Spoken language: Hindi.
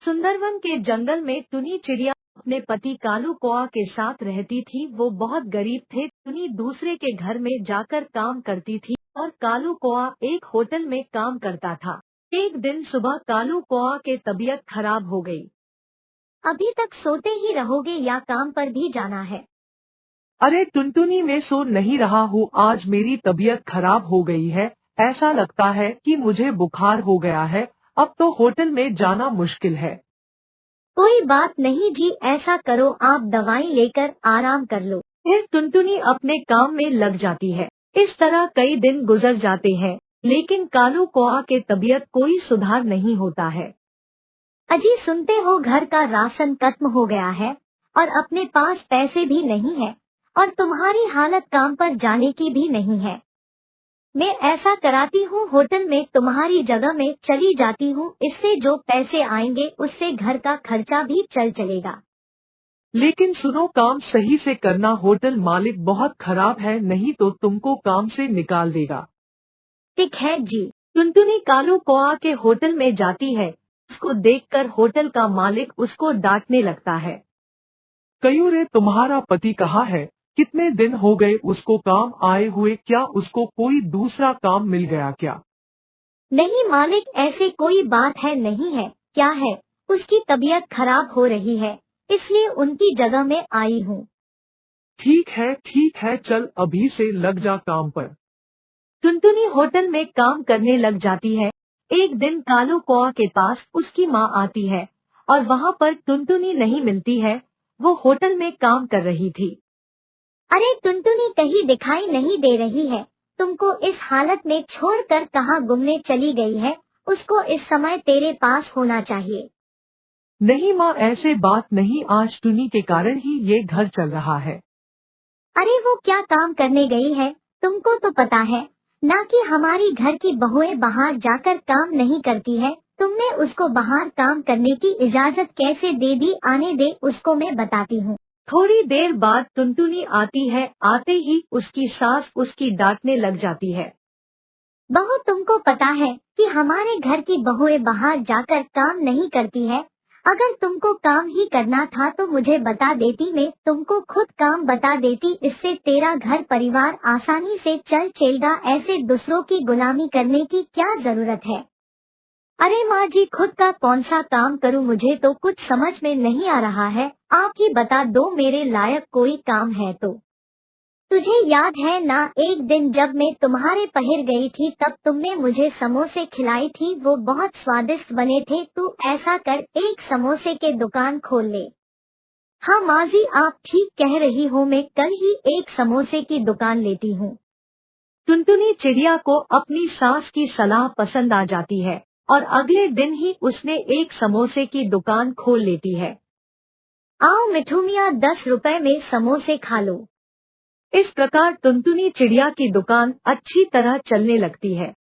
सुंदरवन के जंगल में टुनी चिड़िया अपने पति कालू कौआ के साथ रहती थी। वो बहुत गरीब थे। टुनी दूसरे के घर में जाकर काम करती थी और कालू कौआ एक होटल में काम करता था। एक दिन सुबह कालू कौआ के तबीयत खराब हो गई। अभी तक सोते ही रहोगे या काम पर भी जाना है? अरे टुनटुनी, मैं सो नहीं रहा हूँ। आज मेरी तबीयत खराब हो गई है। ऐसा लगता है कि मुझे बुखार हो गया है। अब तो होटल में जाना मुश्किल है। कोई बात नहीं जी, ऐसा करो आप दवाई लेकर आराम कर लो। फिर टुनटुनी अपने काम में लग जाती है। इस तरह कई दिन गुजर जाते हैं, लेकिन कालू कौआ के तबीयत कोई सुधार नहीं होता है। अजी सुनते हो, घर का राशन खत्म हो गया है और अपने पास पैसे भी नहीं है और तुम्हारी हालत काम पर जाने की भी नहीं है। मैं ऐसा कराती हूँ, होटल में तुम्हारी जगह में चली जाती हूँ। इससे जो पैसे आएंगे उससे घर का खर्चा भी चलेगा। लेकिन सुनो, काम सही से करना। होटल मालिक बहुत खराब है, नहीं तो तुमको काम से निकाल देगा। ठीक है जी। टुनटुनी कालू कौआ के होटल में जाती है। उसको देखकर होटल का मालिक उसको डांटने लगता है। कयूरे, तुम्हारा पति कहाँ है? कितने दिन हो गए उसको काम आए हुए? क्या उसको कोई दूसरा काम मिल गया क्या? नहीं मालिक, ऐसे कोई बात है नहीं है। क्या है, उसकी तबीयत खराब हो रही है, इसलिए उनकी जगह में आई हूँ। ठीक है, चल अभी से लग जा काम पर। टुनटुनी होटल में काम करने लग जाती है। एक दिन कालू कौआ के पास उसकी माँ आती है और वहाँ पर टुनटुनी नहीं मिलती है। वो होटल में काम कर रही थी। अरे टुनटुनी कहीं दिखाई नहीं दे रही है। तुमको इस हालत में छोड़कर कहाँ घूमने चली गई है? उसको इस समय तेरे पास होना चाहिए। नहीं माँ, ऐसे बात नहीं। आज टुनी के कारण ही ये घर चल रहा है। अरे वो क्या काम करने गई है? तुमको तो पता है ना कि हमारी घर की बहुएं बाहर जाकर काम नहीं करती है। तुमने उसको बाहर काम करने की इजाजत कैसे दे दी? आने दे, उसको मैं बताती हूँ। थोड़ी देर बाद टुनटुनी आती है। आते ही उसकी सास उसकी डांटने लग जाती है। बहू, तुमको पता है कि हमारे घर की बहुएं बाहर जाकर काम नहीं करती है। अगर तुमको काम ही करना था तो मुझे बता देती, मैं तुमको खुद काम बता देती। इससे तेरा घर परिवार आसानी से चलेगा। ऐसे दूसरों की गुलामी करने की क्या जरूरत है? अरे माँ जी, खुद का कौन सा काम करूँ? मुझे तो कुछ समझ में नहीं आ रहा है। आप ही बता दो, मेरे लायक कोई काम है तो। तुझे याद है ना, एक दिन जब मैं तुम्हारे पहर गई थी तब तुमने मुझे समोसे खिलाई थी। वो बहुत स्वादिष्ट बने थे। तू ऐसा कर, एक समोसे के दुकान खोल ले। हाँ माँ जी, आप ठीक कह रही हो, मैं कल ही एक समोसे की दुकान लेती हूँ। टुनटुनी चिड़िया को अपनी सास की सलाह पसंद आ जाती है और अगले दिन ही उसने एक समोसे की दुकान खोल लेती है। आओ मिठू मियाँ, 10 रुपए में समोसे खा लो। इस प्रकार टुनटुनी चिड़िया की दुकान अच्छी तरह चलने लगती है।